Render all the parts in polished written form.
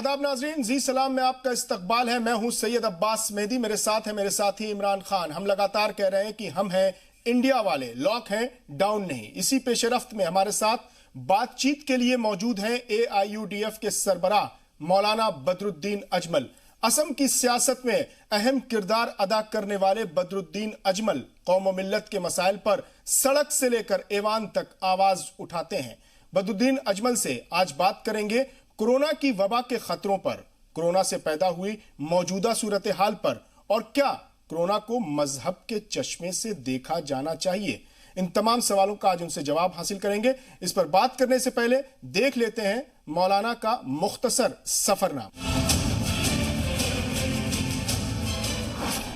आदाब नाजरीन, जी सलाम में आपका इस्तकबाल है। मैं हूं सैयद अब्बास मेहदी, मेरे साथ है मेरे साथी इमरान खान। हम लगातार कह रहे हैं कि हम हैं इंडिया वाले, लॉक हैं, डाउन नहीं। इसी पेशरफ्त में हमारे साथ बातचीत के लिए मौजूद हैं AIUDF के सरबराह मौलाना बदरुद्दीन अजमल। असम की सियासत में अहम किरदार अदा करने वाले बदरुद्दीन अजमल कौम व मिल्लत के मसाइल पर सड़क से लेकर ऐवान तक आवाज उठाते हैं। बदरुद्दीन अजमल से आज बात करेंगे कोरोना की वबा के खतरों पर, कोरोना से पैदा हुई मौजूदा सूरत हाल पर, और क्या कोरोना को मजहब के चश्मे से देखा जाना चाहिए। इन तमाम सवालों का आज उनसे जवाब हासिल करेंगे। इस पर बात करने से पहले देख लेते हैं मौलाना का मुख्तसर सफरनामा।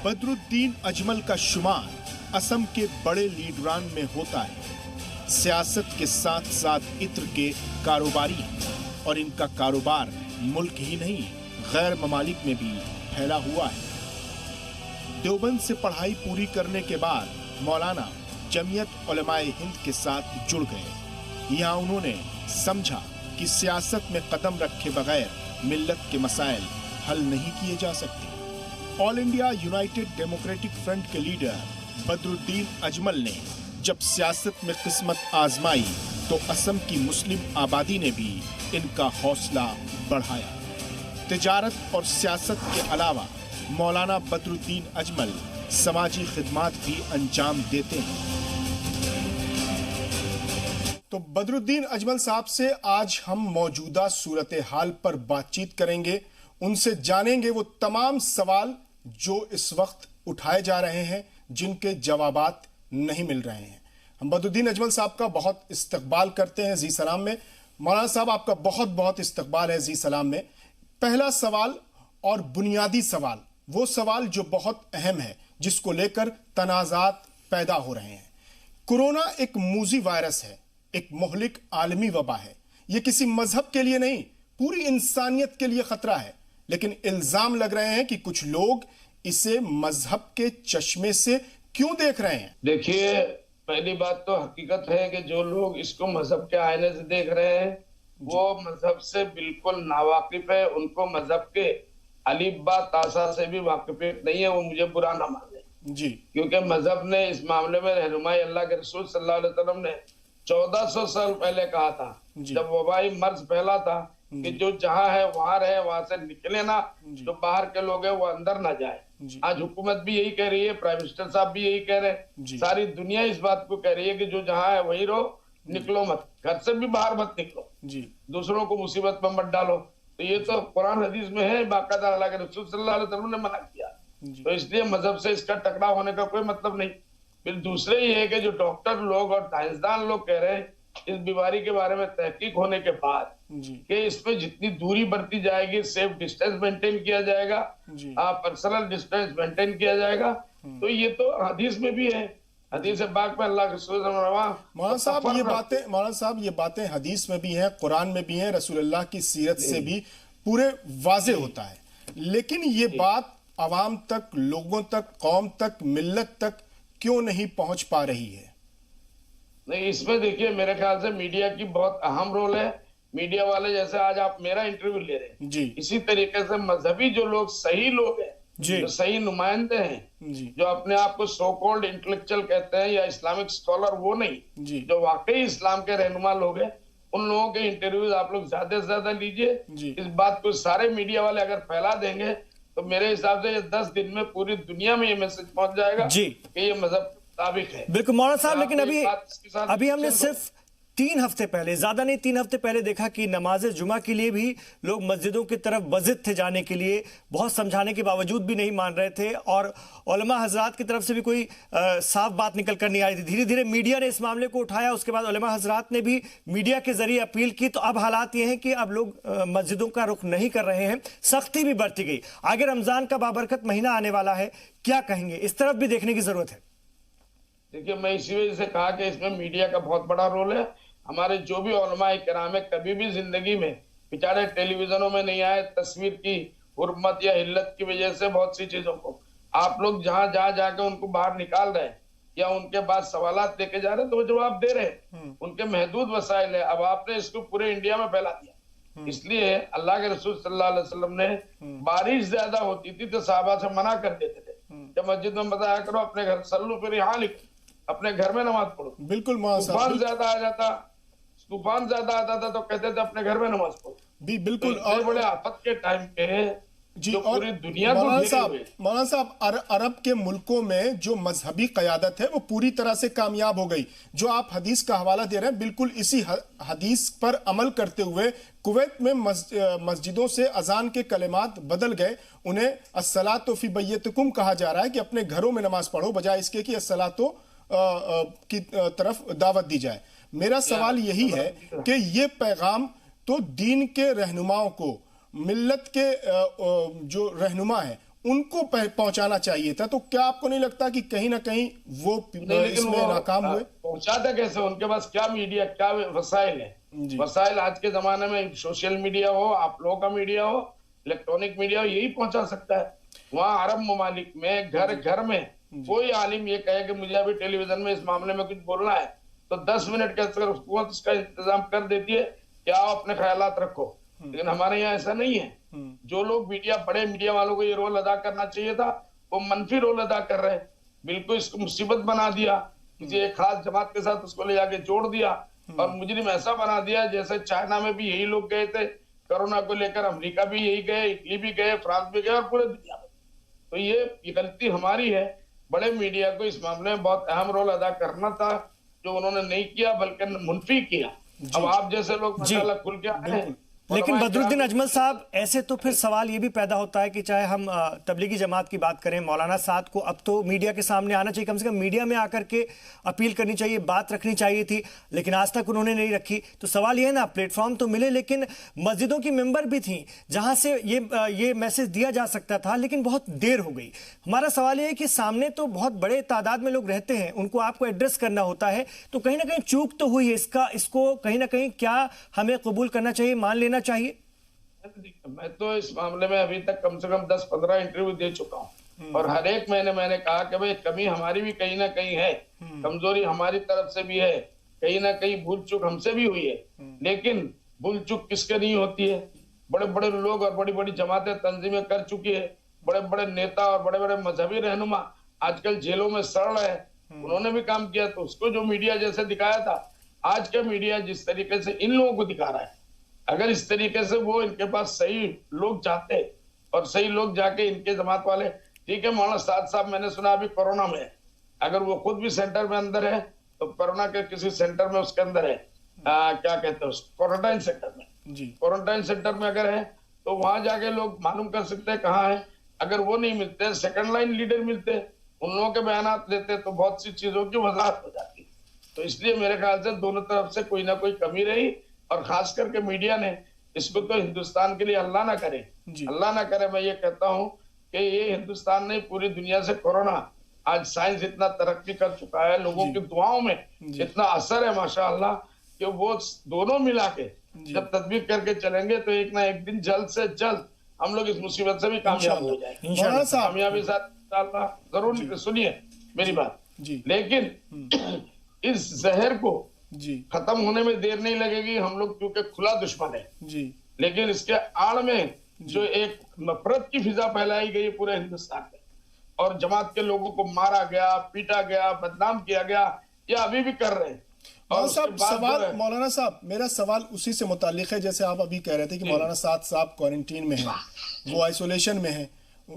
बदरुद्दीन अजमल का शुमार असम के बड़े लीडरान में होता है। सियासत के साथ साथ इत्र के कारोबारी हैं और इनका कारोबार मुल्क ही नहीं गैर ममालिक में भी फैला हुआ है। देवबंद से पढ़ाई पूरी करने के बाद मौलाना जमीयत उलमाए हिंद के साथ जुड़ गए। यहाँ उन्होंने समझा कि सियासत में कदम रखे बगैर मिल्लत के मसाइल हल नहीं किए जा सकते। All India United democratic front के लीडर बदरुद्दीन अजमल ने जब सियासत में किस्मत आजमाई तो असम की मुस्लिम आबादी ने भी इनका हौसला बढ़ाया। तिजारत और सियासत के अलावा मौलाना बदरुद्दीन अजमल समाजी खिदमात भी अंजाम देते हैं। तो बदरुद्दीन अजमल साहब से आज हम मौजूदा सूरत हाल पर बातचीत करेंगे। उनसे जानेंगे वो तमाम सवाल जो इस वक्त उठाए जा रहे हैं, जिनके जवाबात नहीं मिल रहे हैं। हम बदरुद्दीन अजमल साहब का बहुत इस्तकबाल करते हैं जी सलाम में। मौलाना साहब, आपका बहुत बहुत इस्तकबाल है जी सलाम में। पहला सवाल और बुनियादी सवाल, वो सवाल जो बहुत अहम है, जिसको लेकर तनाज़ात पैदा हो रहे हैं। कोरोना एक मूजी वायरस है, एक मुहलिक आलमी वबा है। ये किसी मजहब के लिए नहीं, पूरी इंसानियत के लिए खतरा है। लेकिन इल्जाम लग रहे हैं कि कुछ लोग इसे मजहब के चश्मे से क्यों देख रहे हैं। देखिए, पहली बात तो हकीकत है कि जो लोग इसको मजहब के आईने से देख रहे हैं वो मजहब से बिल्कुल नावाकिफ है। उनको मजहब के अलीफ बा तासा से भी वाकिफियत नहीं है। वो मुझे बुरा ना माने जी, क्योंकि मजहब ने इस मामले में रहनुमाई अल्लाह के रसूल सल्लल्लाहु अलैहि वसल्लम ने 1400 साल पहले कहा था, जब वबाई मर्ज फैला था कि जो जहाँ है वहां रहे, वहां से निकले ना, जो बाहर के लोग हैं वो अंदर ना जाए। आज हुकूमत भी यही कह रही है, प्राइम मिनिस्टर साहब भी यही कह रहे हैं, सारी दुनिया इस बात को कह रही है कि जो जहाँ है वही रहो, निकलो मत, घर से भी बाहर मत निकलो, दूसरों को मुसीबत में मत डालो। तो ये तो कुरान हदीस में है, बाकायदा अल्लाह के रसूल सल्लल्लाहु अलैहि वसल्लम ने मना किया। तो इसलिए मजहब से इसका टकराव होने का कोई मतलब नहीं। फिर दूसरे ये है कि जो डॉक्टर लोग और साइंसदान लोग कह रहे हैं इस बीमारी के बारे में तहकीक होने के बाद कि इसमें जितनी दूरी बरती जाएगी, सेफ डिस्टेंस मेंटेन किया जाएगा, पर्सनल डिस्टेंस मेंटेन किया जाएगा, तो ये तो हदीस में भी है। हदीस पाक में अल्लाह के मौलाना साहब ये बातें हदीस में भी हैं, कुरान में भी हैं, रसूलुल्लाह की सीरत से भी पूरे वाजे होता है। लेकिन ये बात आवाम तक, लोगों तक, कौम तक, मिल्लत तक क्यों नहीं पहुंच पा रही है? नहीं, इसमें देखिए मेरे ख्याल से मीडिया की बहुत अहम रोल है। मीडिया वाले, जैसे आज आप मेरा इंटरव्यू ले रहे हैं जी, इसी तरीके से मजहबी जो लोग, सही लोग हैं, जो सही नुमाइंदे हैं, जो अपने आप को सो कॉल्ड इंटेलेक्चुअल कहते हैं या इस्लामिक स्कॉलर, वो नहीं, जो वाकई इस्लाम के रहनुमा लोग हैं, उन लोगों के इंटरव्यूज आप लोग ज्यादा से ज्यादा लीजिए। इस बात को सारे मीडिया वाले अगर फैला देंगे तो मेरे हिसाब से 10 दिन में पूरी दुनिया में ये मैसेज पहुंच जाएगा कि ये मजहब है। बिल्कुल मौलाना साहब, लेकिन अभी हमने सिर्फ 3 हफ्ते पहले, ज्यादा नहीं 3 हफ्ते पहले देखा कि नमाज जुमा के लिए भी लोग मस्जिदों की तरफ बजिद थे जाने के लिए, बहुत समझाने के बावजूद भी नहीं मान रहे थे, और उलमा हजरात की तरफ से भी कोई साफ बात निकल कर नहीं आ रही थी। धीरे धीरे मीडिया ने इस मामले को उठाया, उसके बाद उलमा हजरात ने भी मीडिया के जरिए अपील की। तो अब हालात ये हैं कि अब लोग मस्जिदों का रुख नहीं कर रहे हैं, सख्ती भी बरती गई। आगे रमजान का बाबरकत महीना आने वाला है, क्या कहेंगे? इस तरफ भी देखने की जरूरत है। देखिए, मैं इसी वजह से कहा कि इसमें मीडिया का बहुत बड़ा रोल है। हमारे जो भी उलमाए किराम है, कभी भी जिंदगी में बेचारे टेलीविजनों में नहीं आए, तस्वीर की हुर्मत या हिल्लत की वजह से बहुत सी चीजों को आप लोग जहां जाके उनको बाहर निकाल रहे हैं या उनके बाद सवालात लेके जा रहे हैं, तो वो जवाब दे रहे हैं। उनके महदूद वसाइल है। अब आपने इसको पूरे इंडिया में फैला दिया, इसलिए अल्लाह के रसूल सल्लल्लाहु अलैहि वसल्लम ने बारिश ज्यादा होती थी तो साहबा से मना कर देते थे कि मस्जिद में बताया करो, अपने घर सल्लू फिर यहाँ लिखो, अपने घर में नमाज पढ़ो। बिल्कुल तूफान ज्यादा आ जाता, तूफान ज्यादा आता था तो कहते थे अपने घर में नमाज पढ़ो। बिल्कुल। तो और बड़े आफत के टाइम पे जी, जो और पूरी दुनिया को मौलाना साहब अरब के मुल्कों में जो मजहबी क़यादत है वो पूरी तरह से कामयाब हो गई। जो आप हदीस का हवाला दे रहे हैं, बिल्कुल इसी हदीस पर अमल करते हुए कुवैत में मस्जिदों से अजान के कलिमात बदल गए। उन्हें अस्सलातु फी बैतिकुम कहा जा रहा है कि अपने घरों में नमाज पढ़ो, बजाय इसके कि अस्सलातु की तरफ दावत दी जाए। मेरा सवाल यही है कि ये पैगाम तो दीन के रहनुमाओं को, मिल्लत के जो रहनुमा है उनको पहुंचाना चाहिए था। तो क्या आपको नहीं लगता कि कहीं ना कहीं वो इसमें नाकाम हुए? पहुंचाता कैसे? उनके पास क्या मीडिया, क्या वसाइल है? वसाइल आज के जमाने में सोशल मीडिया हो, आप लोगों का मीडिया हो, इलेक्ट्रॉनिक मीडिया हो, यही पहुंचा सकता है। वहां अरब ममालिक में घर घर में कोई आलिम ये कहे कि मुझे अभी टेलीविजन में इस मामले में कुछ बोलना है तो 10 मिनट के अंदर हुकूमत उसका इंतजाम कर देती है कि आओ अपने ख्यालात रखो। लेकिन हमारे यहाँ ऐसा नहीं है। जो लोग मीडिया, बड़े मीडिया वालों को ये रोल अदा करना चाहिए था, वो मनफी रोल अदा कर रहे हैं। बिल्कुल इसको मुसीबत बना दिया, किसी एक खास जमात के साथ उसको ले जाके जोड़ दिया और मुजरिम ऐसा बना दिया जैसे चाइना में भी यही लोग गए थे कोरोना को लेकर, अमेरिका भी यही गए, इटली भी गए, फ्रांस भी गए और पूरे दुनिया में। तो ये गलती हमारी है। बड़े मीडिया को इस मामले में बहुत अहम रोल अदा करना था, जो उन्होंने नहीं किया बल्कि मुनफी किया। अब आप जैसे लोग माशाल्लाह खुल के आए। लेकिन बदरुद्दीन अजमल साहब, ऐसे तो फिर सवाल ये भी पैदा होता है कि चाहे हम तबलीगी जमात की बात करें, मौलाना साद को अब तो मीडिया के सामने आना चाहिए, कम से कम मीडिया में आकर के अपील करनी चाहिए, बात रखनी चाहिए थी, लेकिन आज तक उन्होंने नहीं रखी। तो सवाल ये है ना, प्लेटफॉर्म तो मिले लेकिन मस्जिदों की मेंबर भी थी जहां से ये मैसेज दिया जा सकता था, लेकिन बहुत देर हो गई। हमारा सवाल ये है कि सामने तो बहुत बड़े तादाद में लोग रहते हैं, उनको आपको एड्रेस करना होता है, तो कहीं ना कहीं चूक तो हुई है। इसको कहीं ना कहीं क्या हमें कबूल करना चाहिए, मान लेना चाहिए? मैं तो इस मामले में अभी तक कम से कम 10-15 इंटरव्यू दे चुका हूँ और हर एक महीने मैंने कहा कि भाई कमी हमारी भी कहीं ना कहीं है, कमजोरी हमारी तरफ से भी है, कहीं ना कहीं भूल चूक हमसे भी हुई है। लेकिन भूल चूक किसके नहीं होती है? बड़े बड़े लोग और बड़ी बड़ी जमातें तंजीमें कर चुकी है, बड़े बड़े नेता और बड़े बड़े मजहबी रहनुमा आजकल जेलों में सड़ रहे हैं, उन्होंने भी काम किया। तो उसको जो मीडिया जैसे दिखाया था, आज का मीडिया जिस तरीके से इन लोगों को दिखा रहा है, अगर इस तरीके से वो इनके पास सही लोग जाते और सही लोग जाके इनके जमात वाले, ठीक है मौलाना साद साहब मैंने सुना अभी कोरोना में, अगर वो खुद भी सेंटर में अंदर है तो कोरोना के किसी सेंटर में उसके अंदर है, क्या कहते हैं क्वारंटाइन सेंटर में, क्वारंटाइन सेंटर में अगर है तो वहां जाके लोग मालूम कर सकते हैं कहाँ है। अगर वो नहीं मिलते, सेकंड लाइन लीडर मिलते, उन लोगों के बयान लेते तो बहुत सी चीजों की वजाहत हो जाती। तो इसलिए मेरे ख्याल से दोनों तरफ से कोई ना कोई कमी रही और खास करके मीडिया ने इसको तो हिंदुस्तान के लिए अल्लाह ना करे, अल्लाह ना करे। मैं ये कहता हूँ कि ये हिंदुस्तान नहीं पूरी दुनिया से कोरोना, आज साइंस इतना तरक्की कर चुका है, लोगों की दुआओं में इतना असर है माशाअल्लाह कि वो दोनों मिला के जब तदबीर करके चलेंगे तो एक ना एक दिन जल्द से जल्द हम लोग इस मुसीबत से भी कामयाब हो जाएंगे। कामयाबी साथ जरूर सुनिए मेरी बात, लेकिन इस जहर को खत्म होने में देर नहीं लगेगी। हम लोग क्योंकि खुला दुश्मन है लेकिन इसके आड़ में जो एक नफरत की फिजा फैलाई गई पूरे हिंदुस्तान में और जमात के लोगों को मारा गया, पीटा गया, बदनाम किया गया, ये अभी भी कर रहे हैं। और सवाल मौलाना साहब, मेरा सवाल उसी से मुताल्लिक है जैसे आप अभी कह रहे थे कि मौलाना साद साहब क्वारंटीन में है, वो आइसोलेशन में है,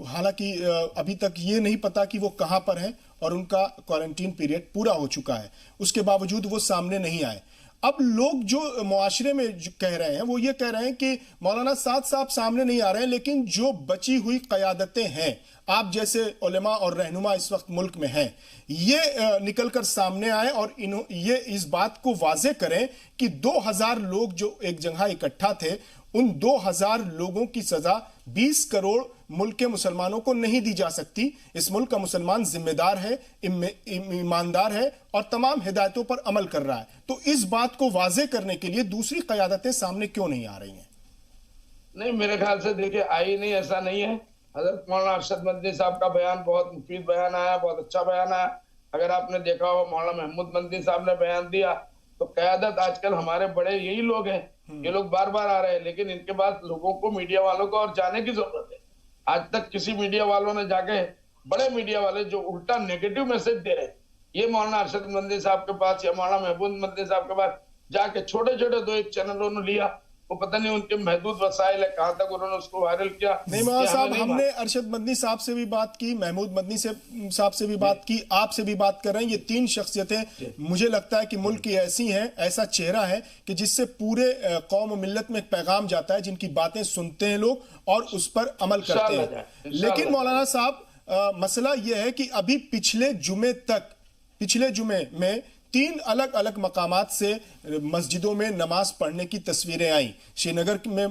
हालांकि अभी तक ये नहीं पता कि वो कहां पर हैं और उनका क्वारंटीन पीरियड पूरा हो चुका है, उसके बावजूद वो सामने नहीं आए। अब लोग जो मुआशरे में जो कह रहे हैं वो ये कह रहे हैं कि मौलाना साद साहब सामने नहीं आ रहे हैं, लेकिन जो बची हुई क़यादतें हैं, आप जैसे उलेमा और रहनुमा इस वक्त मुल्क में हैं, ये निकलकर सामने आए और ये इस बात को वाजे करें कि 2000 लोग जो एक जगह इकट्ठा थे, उन 2000 लोगों की सजा 20 करोड़ मुल्क के मुसलमानों को नहीं दी जा सकती। इस मुल्क का मुसलमान जिम्मेदार है, ईमानदार है और तमाम हिदायतों पर अमल कर रहा है। तो इस बात को वाजे करने के लिए दूसरी क़यादतें सामने क्यों नहीं आ रही हैं? नहीं, मेरे ख्याल से देखिए आई नहीं, ऐसा नहीं है। हजरत मौलाना अरशद मदनी साहब का बयान बहुत मुफीद बयान आया, बहुत अच्छा बयान आया। अगर आपने देखा हो मौलाना महमूद मदनी साहब ने बयान दिया तो क़यादत आजकल हमारे बड़े यही लोग हैं ये लोग बार बार आ रहे हैं, लेकिन इनके बाद लोगों को, मीडिया वालों को और जाने की जरूरत है। आज तक किसी मीडिया वालों ने जाके, बड़े मीडिया वाले जो उल्टा नेगेटिव मैसेज दे रहे हैं, ये मौलाना अरशद मदनी साहब के पास या मौलाना महबूब मदनी साहब के पास जाके छोटे छोटे 2-1 चैनलों ने लिया, वो पता नहीं उनके महदूद वसाइल है, कहां तक उन्होंने उसको वायरल किया। नहीं मौलाना साहब, हमने अरशद मदनी साहब से भी बात की, महमूद मदनी साहब से भी बात की, आपसे भी बात कर रहे हैं। ये 3 शख्सियतें मुझे लगता है कि मुल्क की ऐसी हैं, ऐसा चेहरा है कि जिससे पूरे कौम मिल्लत में एक पैगाम जाता है, जिनकी बातें सुनते हैं लोग और उस पर अमल करते हैं। लेकिन मौलाना साहब, मसला यह है कि अभी पिछले जुमे में 3 अलग अलग मकामात से मस्जिदों में नमाज पढ़ने की तस्वीरें आई। श्रीनगर में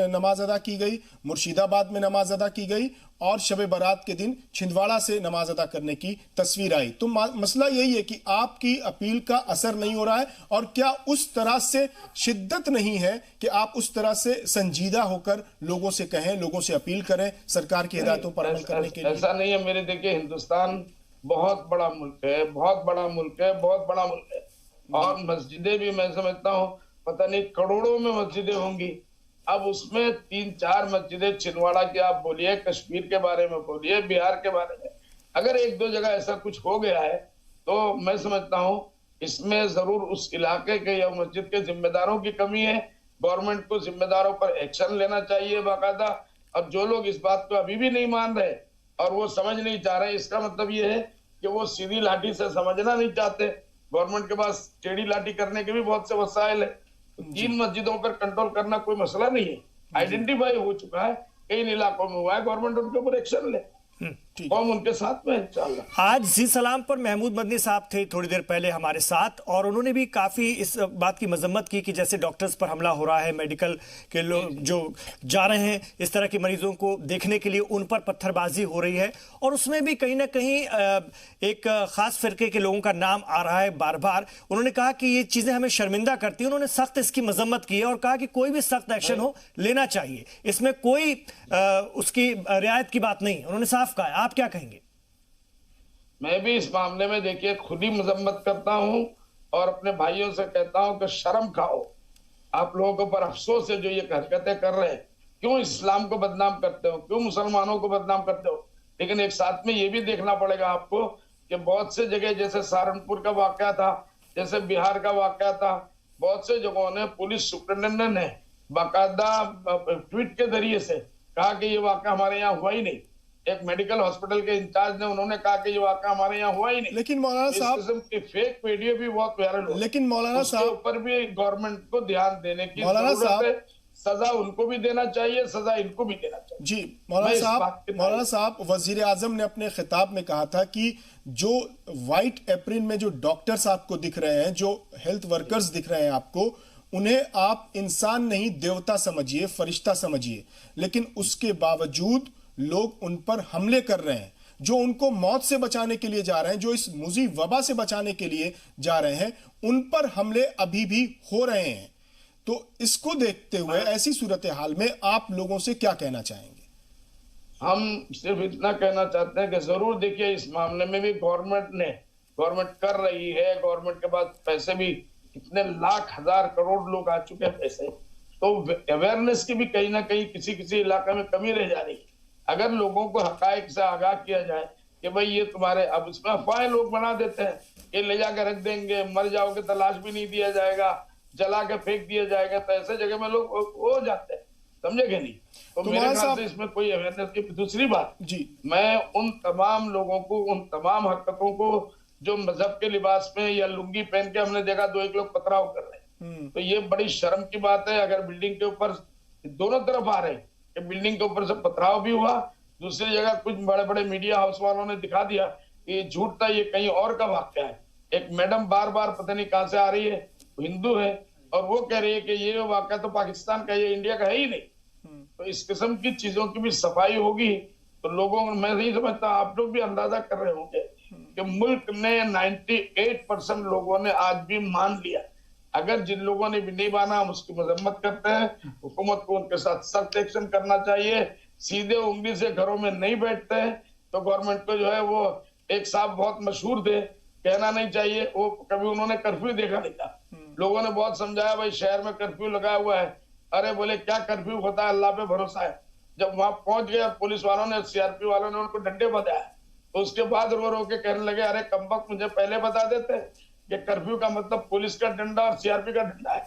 नमाज अदा की गई, मुर्शिदाबाद में नमाज अदा की गई और शब बारात के दिन छिंदवाड़ा से नमाज अदा करने की तस्वीर आई। तो मसला यही है कि आपकी अपील का असर नहीं हो रहा है, और क्या उस तरह से शिद्दत नहीं है कि आप उस तरह से संजीदा होकर लोगों से कहें, लोगों से अपील करें सरकार की हिदायतों पर अमल करने के लिए? ऐसा नहीं है मेरे, देखिए हिंदुस्तान बहुत बड़ा मुल्क है, बहुत बड़ा मुल्क है, बहुत बड़ा मुल्क है, और मस्जिदें भी मैं समझता हूँ पता नहीं करोड़ों में मस्जिदें होंगी। अब उसमें 3-4 मस्जिदें, छिंदवाड़ा की आप बोलिए, कश्मीर के बारे में बोलिए, बिहार के बारे में, अगर 1-2 जगह ऐसा कुछ हो गया है तो मैं समझता हूँ इसमें जरूर उस इलाके के या मस्जिद के जिम्मेदारों की कमी है। गवर्नमेंट को जिम्मेदारों पर एक्शन लेना चाहिए बाकायदा। और जो लोग इस बात को अभी भी नहीं मान रहे और वो समझ नहीं चाह रहे, इसका मतलब ये है कि वो सीधी लाठी से समझना नहीं चाहते। गवर्नमेंट के पास टेढ़ी लाठी करने के भी बहुत से वसाइल है। तो 3 मस्जिदों पर कंट्रोल करना कोई मसला नहीं है, आइडेंटिफाई हो चुका है, कई इलाकों में हुआ है, गवर्नमेंट उनके ऊपर एक्शन ले, कौम उनके साथ में इंशाल्लाह। आज जी सलाम पर महमूद मदनी साहब थे थोड़ी देर पहले हमारे साथ, और उन्होंने भी काफी इस बात की मजम्मत की कि जैसे डॉक्टर्स पर हमला हो रहा है, मेडिकल के लोग जो जा रहे हैं इस तरह के मरीजों को देखने के लिए, उन पर पत्थरबाजी हो रही है, और उसमें भी कहीं ना कहीं एक खास फिरके के लोगों का नाम आ रहा है बार बार। उन्होंने कहा कि ये चीजें हमें शर्मिंदा करती हैं। उन्होंने सख्त इसकी मजम्मत की है और कहा कि कोई भी सख्त एक्शन हो लेना चाहिए, इसमें कोई उसकी रियायत की बात नहीं। उन्होंने साफ कहा। आप क्या कहेंगे? मैं भी इस मामले में देखिए खुद ही मजम्मत करता हूं और अपने भाइयों से कहता हूं कि शर्म खाओ, आप लोगों के ऊपर अफसोस है जो ये हरकतें कर रहे हैं। क्यों इस्लाम को बदनाम करते हो, क्यों मुसलमानों को बदनाम करते हो? लेकिन एक साथ में ये भी देखना पड़ेगा आपको कि बहुत से जगह, जैसे सहारनपुर का वाकया था, जैसे बिहार का वाकया था, बहुत से जगहों ने पुलिस सुपरिटेंडेंट ने बाकायदा ट्वीट के जरिए से कहा कि ये वाकया हमारे यहाँ हुआ ही नहीं। एक मेडिकल हॉस्पिटल के इंचार्ज ने उन्होंने कहा कि ये वाकया हमारे यहाँ हुआ ही नहीं। लेकिन मौलाना साहब, इस किस्म की फेक वीडियो भी बहुत वायरल हो, लेकिन मौलाना साहब ऊपर भी गवर्नमेंट को ध्यान देने की जरूरत है। सजा उनको भी देना चाहिए, सजा इनको भी देना चाहिए। जी मौलाना साहब, वजीर आजम ने अपने खिताब में कहा था कि जो व्हाइट एप्रिन में जो डॉक्टर्स आपको दिख रहे हैं, जो हेल्थ वर्कर्स दिख रहे हैं आपको, उन्हें आप इंसान नहीं देवता समझिए, फरिश्ता समझिए, लेकिन उसके बावजूद लोग उन पर हमले कर रहे हैं। जो उनको मौत से बचाने के लिए जा रहे हैं, जो इस मुज़ी वबा से बचाने के लिए जा रहे हैं, उन पर हमले अभी भी हो रहे हैं। तो इसको देखते हुए ऐसी सूरत हाल में आप लोगों से क्या कहना चाहेंगे? हम सिर्फ इतना कहना चाहते हैं कि जरूर देखिए इस मामले में भी गवर्नमेंट कर रही है, गवर्नमेंट के पास पैसे भी कितने लाख हजार करोड़ लोग आ चुके हैं पैसे, तो अवेयरनेस की भी कहीं ना कहीं किसी किसी इलाके में कमी रह जा रही है। अगर लोगों को हकायक से आगाह किया जाए कि भाई ये तुम्हारे, अब इसमें अफवाहें लोग बना देते हैं, ये ले जाकर रख देंगे, मर जाओगे तलाश भी नहीं दिया जाएगा, जला के फेंक दिया जाएगा, तो ऐसे जगह में लोग हो जाते हैं, समझे कि नहीं? तो मेरे ख्याल से इसमें कोई अवेयरनेस की। दूसरी बात जी, मैं उन तमाम लोगों को, उन तमाम हरकतों को जो मजहब के लिबास में या लुंगी पहन के हमने देखा 2-1 लोग पथराव कर रहे हैं, तो ये बड़ी शर्म की बात है। अगर बिल्डिंग के ऊपर दोनों तरफ आ रहे हैं कि बिल्डिंग के ऊपर से पथराव भी हुआ, दूसरी जगह कुछ बड़े बड़े मीडिया हाउस वालों ने दिखा दिया कि ये झूठ था, ये कहीं और का वाकया है। एक मैडम बार बार पता नहीं कहां से आ रही है, हिंदू है, और वो कह रही है कि ये वाकया तो पाकिस्तान का, ये इंडिया का है ही नहीं। तो इस किस्म की चीजों की भी सफाई होगी तो लोगों, मैं नहीं समझता, आप लोग भी अंदाजा कर रहे होंगे कि मुल्क ने 98% लोगों ने आज भी मान लिया। अगर जिन लोगों ने भी नहीं माना, हम उसकी मजम्मत करते हैं। हुकूमत को उनके साथ सख्त एक्शन करना चाहिए। सीधे उंगली से घरों में नहीं बैठते हैं तो गवर्नमेंट को जो है, वो एक साहब बहुत मशहूर थे, कहना नहीं चाहिए, वो कभी उन्होंने कर्फ्यू देखा नहीं था, लोगों ने बहुत समझाया भाई शहर में कर्फ्यू लगाया हुआ है। अरे बोले क्या कर्फ्यू होता है, अल्लाह पे भरोसा है। जब वहां पहुंच गया पुलिस वालों ने, सीआरपी वालों ने उनको डंडे बजाया, तो उसके बाद रो रो के कहने लगे अरे कमबख्त मुझे पहले बता देते कि कर्फ्यू का मतलब पुलिस का डंडा और सीआरपी का डंडा है।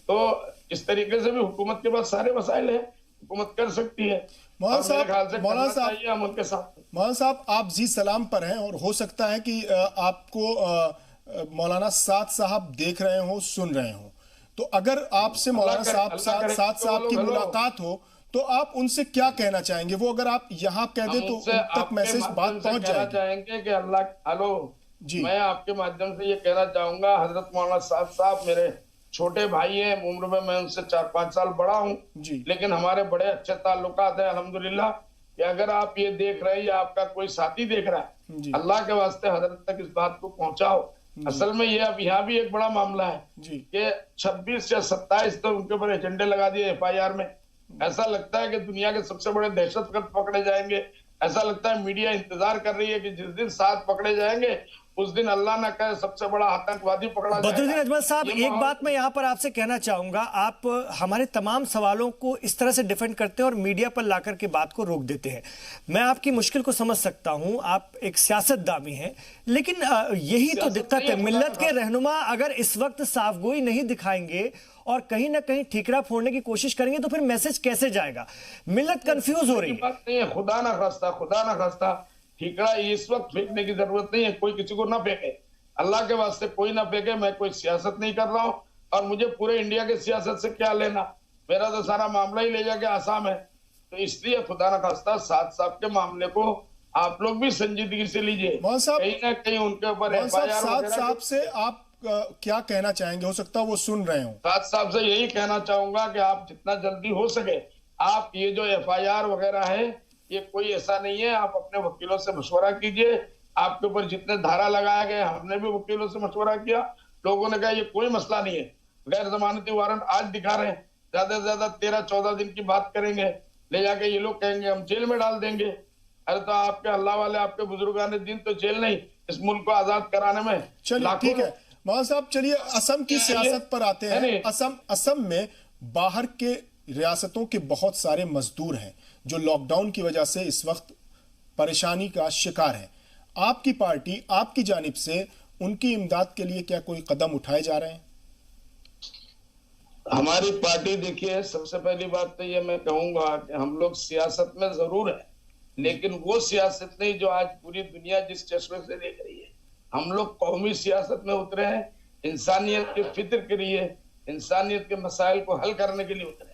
तो इस तरीके से भी हुकूमत के पास सारे वसाइल है, हुकूमत कर सकती है। मौलाना हम उनके साथ। मौलाना साहब आप जी सलाम पर हैं और हो सकता है कि आपको मौलाना साद साहब देख रहे हो, सुन रहे हो, तो अगर आपसे मौलाना साद साहब की मुलाकात हो तो आप उनसे क्या कहना चाहेंगे? वो अगर आप यहाँ कह दे तो उन तक मैसेज बात पहुंच जाएगी। चाहेंगे कि अल्लाह, हेलो जी, मैं आपके माध्यम से ये कहना चाहूंगा, हजरत मौलाना साहब मेरे छोटे भाई हैं, उम्र में मैं उनसे 4-5 साल बड़ा हूँ, लेकिन हमारे बड़े अच्छे ताल्लुकात हैं अल्हम्दुलिल्लाह। कि अगर आप ये देख रहे हैं या आपका कोई साथी देख रहा है, अल्लाह के वास्ते हजरत तक इस बात को पहुंचाओ। असल में ये अब यहाँ भी एक बड़ा मामला है कि 26 या 27 तो उनके ऊपर एजेंडे लगा दिए FIR में। ऐसा लगता है कि दुनिया के सबसे बड़े दहशतगर्द पकड़े जाएंगे। ऐसा लगता है मीडिया इंतजार कर रही है कि जिस दिन 7 पकड़े जाएंगे उस दिन अल्लाह ना करे सबसे बड़ा आतंकवादी पकड़ा जाएगा। बदरुद्दीन अजमल साहब, एक बात मैं यहाँ पर आपसे कहना चाहूंगा, आप हमारे तमाम सवालों को इस तरह से डिफेंड करते हैं और मीडिया पर लाकर के बात को रोक देते हैं। मैं आपकी मुश्किल को समझ सकता हूं, आप एक सियासतदानी हैं, लेकिन यही तो दिक्कत है। मिल्लत के रहनुमा अगर इस वक्त साफगोई नहीं दिखाएंगे और कहीं ना कहीं ठीकरा फोड़ने की कोशिश करेंगे तो फिर मैसेज कैसे जाएगा? मिल्लत कंफ्यूज हो रही है। खुदा ना खास्ता ठीकरा इस वक्त फेंकने की जरूरत नहीं है, कोई किसी को ना फेंके, अल्लाह के वास्ते कोई ना फेंके। मैं कोई सियासत नहीं कर रहा हूँ और मुझे पूरे इंडिया के सियासत से क्या लेना, मेरा तो सारा मामला ही ले जाके आसाम है। तो इसलिए खुदा ना खास्ता साद साहब के मामले को आप लोग भी संजीदगी से लीजिए। कहीं ना कहीं उनके ऊपर साद साहब से आप क्या कहना चाहेंगे? हो सकता है वो सुन रहे हो। साद साहब से यही कहना चाहूंगा कि आप जितना जल्दी हो सके, आप ये जो FIR वगैरह है ये कोई ऐसा नहीं है, आप अपने वकीलों से मशवरा कीजिए। आपके ऊपर जितने धारा लगाया गया, हमने भी वकीलों से मशवरा किया, लोगों ने कहा ये कोई मसला नहीं है, गैर जमानती वारंट आज दिखा रहे हैं, ज्यादा से ज्यादा 13-14 दिन की बात करेंगे, ले जाके ये लोग कहेंगे हम जेल में डाल देंगे। अरे तो आपके अल्लाह वाले, आपके बुजुर्गान दिन तो जेल नहीं, इस मुल्क को आजाद कराने में। चलिए ठीक है मौलाना साहब, चलिए असम की सियासत पर आते हैं। असम में बाहर के रियासतों के बहुत सारे मजदूर हैं जो लॉकडाउन की वजह से इस वक्त परेशानी का शिकार है। आपकी पार्टी, आपकी जानिब से उनकी इमदाद के लिए क्या कोई कदम उठाए जा रहे हैं? हमारी पार्टी, देखिए सबसे पहली बात तो ये मैं कहूंगा कि हम लोग सियासत में जरूर है, लेकिन वो सियासत नहीं जो आज पूरी दुनिया जिस चश्मे से देख रही है। हम लोग कौमी सियासत में उतरे हैं, इंसानियत के फिक्र के लिए, इंसानियत के मसाइल को हल करने के लिए उतरे।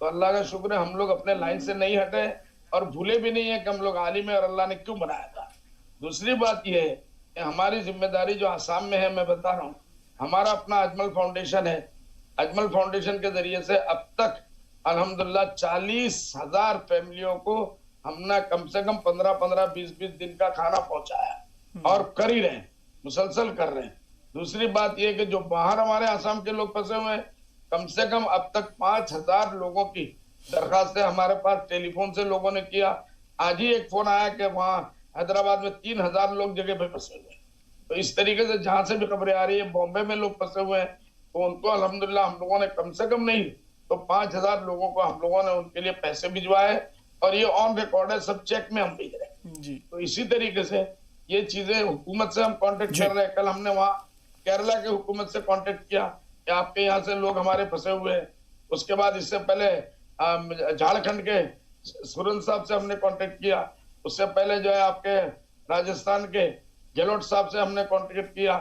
तो अल्लाह का शुक्र है हम लोग अपने लाइन से नहीं हटे और भूले भी नहीं है कि हम लोग आलिम है और अल्लाह ने क्यों बनाया था। दूसरी बात यह है कि हमारी जिम्मेदारी जो आसाम में है, मैं बता रहा हूँ, हमारा अपना अजमल फाउंडेशन है। अजमल फाउंडेशन के जरिए से अब तक अल्हम्दुलिल्लाह 40,000 फैमिलियों को हमने कम से कम 15-15, 20-20 दिन का खाना पहुंचाया और कर ही रहे हैं, मुसलसल कर रहे हैं। दूसरी बात यह कि जो बाहर हमारे आसाम के लोग फंसे हुए हैं, कम से कम अब तक 5,000 लोगों की दरखास्तें हमारे पास टेलीफोन से लोगों ने किया। आज ही एक फोन आया कि वहां हैदराबाद में 3,000 लोग जगह पे फंसे हुए हैं। तो इस तरीके से जहां से भी खबरें आ रही है, बॉम्बे में लोग फंसे हुए हैं, तो उनको अल्हम्दुलिल्लाह हम लोगों ने कम से कम नहीं तो 5,000 लोगों को हम लोगों ने उनके लिए पैसे भिजवाए और ये ऑन रिकॉर्ड है, सब चेक में हम भेज रहे हैं। तो इसी तरीके से ये चीजें हुकूमत से हम कांटेक्ट कर रहे हैं। कल हमने वहाँ केरला के हुकूमत से कांटेक्ट किया कि आपके यहाँ से लोग हमारे फंसे हुए हैं। उसके बाद इससे पहले झारखंड के सुरन साहब से हमने कांटेक्ट किया। उससे पहले जो है आपके राजस्थान के गहलोत साहब से हमने कांटेक्ट किया।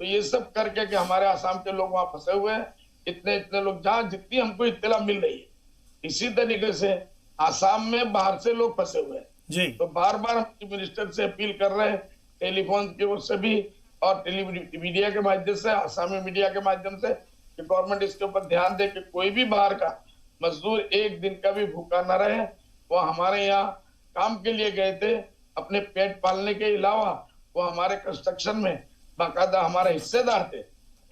तो ये सब करके कि हमारे आसाम के लोग वहां फंसे हुए हैं, इतने लोग, जहां जितनी हमको इत्तला मिल रही है, इसी तरीके से आसाम में बाहर से लोग फंसे हुए हैं जी। तो बार बार हम चीफ मिनिस्टर से अपील कर रहे हैं, टेलीफोन की ओर से भी और मीडिया के माध्यम से, आसामी मीडिया के माध्यम से, कि गवर्नमेंट इसके ऊपर ध्यान दे कि कोई भी बाहर का मजदूर एक दिन का भी भूखा न रहे। वो हमारे यहाँ काम के लिए गए थे, अपने पेट पालने के अलावा वो हमारे कंस्ट्रक्शन में बाकायदा हमारे हिस्सेदार थे,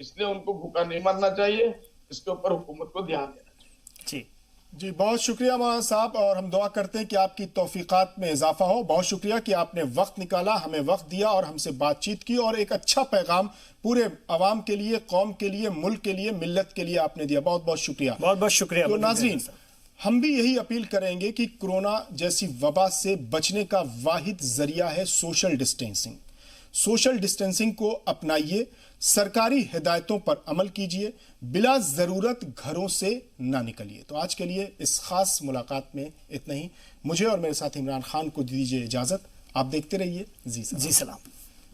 इसलिए उनको भूखा नहीं मरना चाहिए। इसके ऊपर हुकूमत को ध्यान देना चाहिए। जी, जी, बहुत शुक्रिया मौलाना साहब, और हम दुआ करते हैं कि आपकी तौफीकात में इजाफा हो। बहुत शुक्रिया कि आपने वक्त निकाला, हमें वक्त दिया और हमसे बातचीत की, और एक अच्छा पैगाम पूरे अवाम के लिए, कौम के लिए, मुल्क के लिए, मिल्लत के लिए आपने दिया। बहुत बहुत शुक्रिया। बहुत बहुत शुक्रिया। तो नाजरीन, हम भी यही अपील करेंगे कि कोरोना जैसी वबा से बचने का वाहिद जरिया है सोशल डिस्टेंसिंग। सोशल डिस्टेंसिंग को अपनाइए, सरकारी हिदायतों पर अमल कीजिए, बिला जरूरत घरों से ना निकलिए। तो आज के लिए इस खास मुलाकात में इतना ही। मुझे और मेरे साथ इमरान खान को दीजिए इजाजत। आप देखते रहिए जी सलाम।